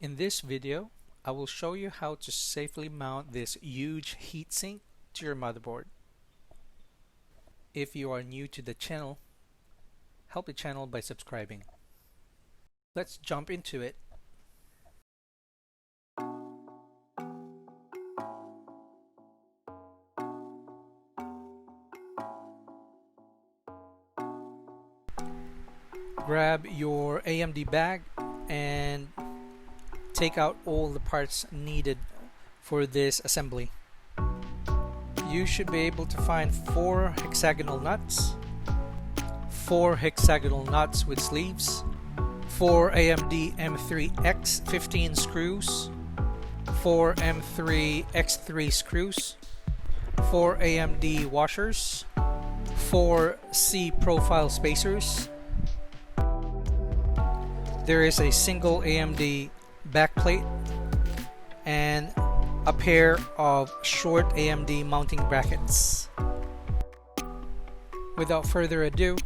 In this video, I will show you how to safely mount this huge heatsink to your motherboard. If you are new to the channel, help the channel by subscribing. Let's jump into it. Grab your AMD bag and take out all the parts needed for this assembly. You should be able to find 4 hexagonal nuts, 4 hexagonal nuts with sleeves, 4 AMD M3X15 screws, 4 M3X3 screws, 4 AMD washers, 4 C profile spacers. There is a single AMD backplate and a pair of short AMD mounting brackets. Without further ado,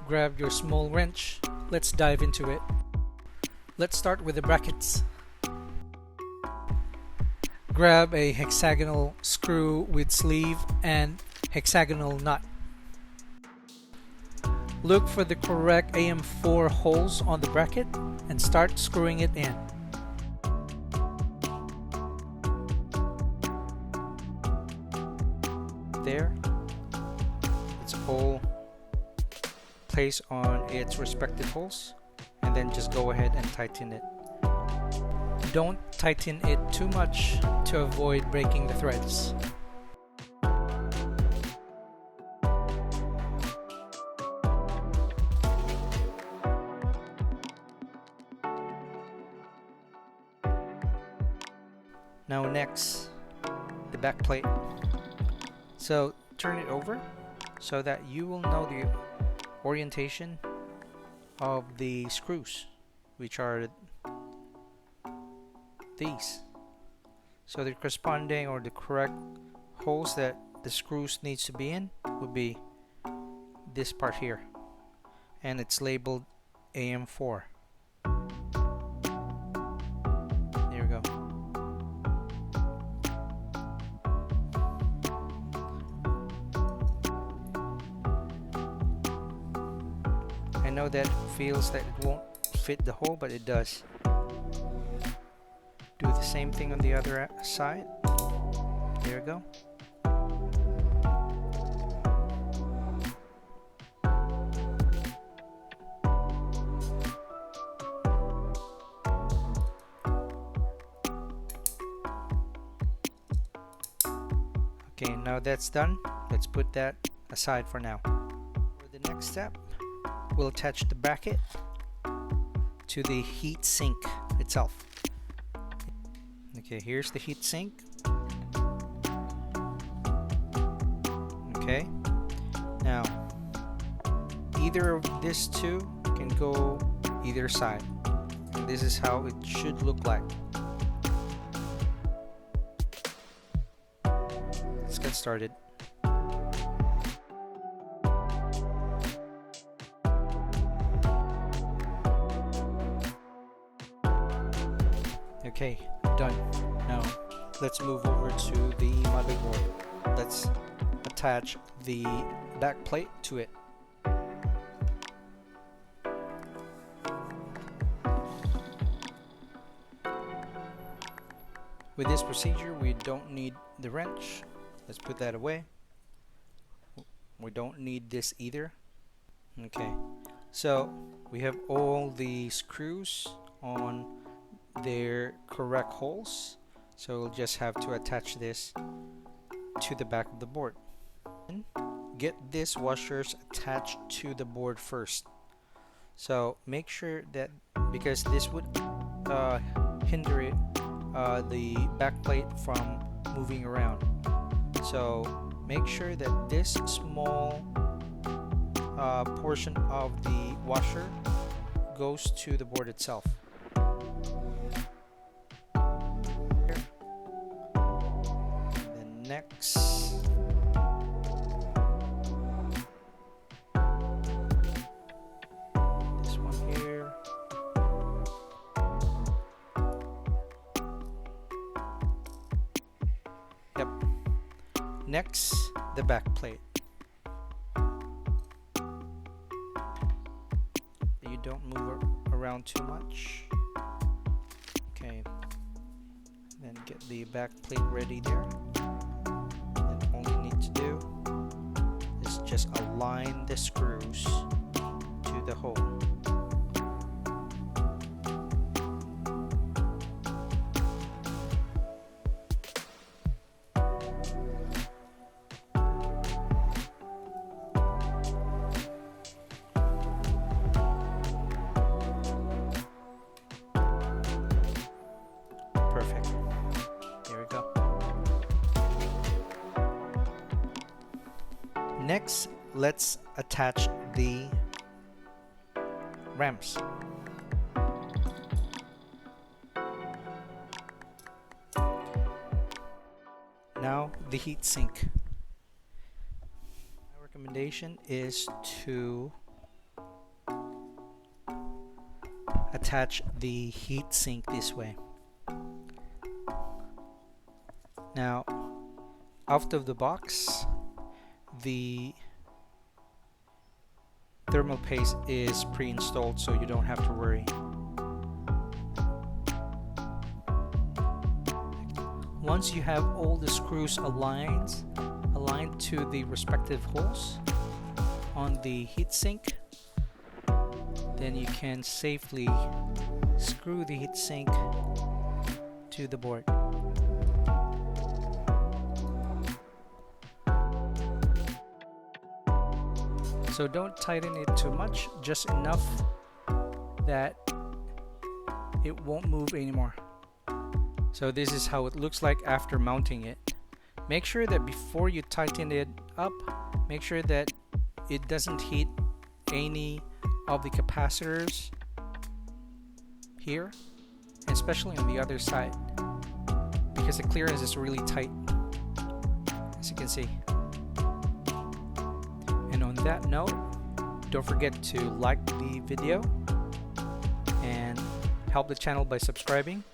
grab your small wrench. Let's dive into it. Let's start with the brackets. Grab a hexagonal screw with sleeve and hexagonal nut. Look for the correct AM4 holes on the bracket and start screwing it in. There, it's all placed on its respective holes, and then just go ahead and tighten it. Don't tighten it too much to avoid breaking the threads. Now next, the back plate. So turn it over so that you will know the orientation of the screws, which are these. So the corresponding or the correct holes that the screws needs to be in would be this part here, and it's labeled AM4. There we go. I know that feels that it won't fit the hole, but it does. Do the same thing on the other side. There we go. Okay, now that's done. Let's put that aside for now. For the next step, we'll attach the bracket to the heat sink itself. Okay, here's the heat sink. Okay, now either of these two can go either side, and this is how it should look like. Let's get started. Okay, done. Now let's move over to the motherboard. Let's attach the back plate to it. With this procedure, we don't need the wrench. Let's put that away. We don't need this either. Okay, so we have all the screws on their correct holes, so we'll just have to attach this to the back of the board. Get these washers attached to the board first. So make sure that, because this would hinder it, the back plate from moving around. So make sure that this small portion of the washer goes to the board itself. Next, this one here, Next, the back plate. You don't move around too much. Okay, then get the back plate ready there. And all you need to do is just align the screws to the hole. Perfect. There we go. Next, let's attach the ramps. Now the heatsink. My recommendation is to attach the heatsink this way. Now, out of the box, the thermal paste is pre-installed, so you don't have to worry. Once you have all the screws aligned to the respective holes on the heatsink, then you can safely screw the heatsink to the board. So don't tighten it too much, just enough that it won't move anymore. So this is how it looks like after mounting it. Make sure that before you tighten it up, make sure that it doesn't hit any of the capacitors here, especially on the other side, because the clearance is really tight, as you can see. And on that note, don't forget to like the video and help the channel by subscribing.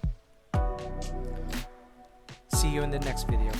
See you in the next video.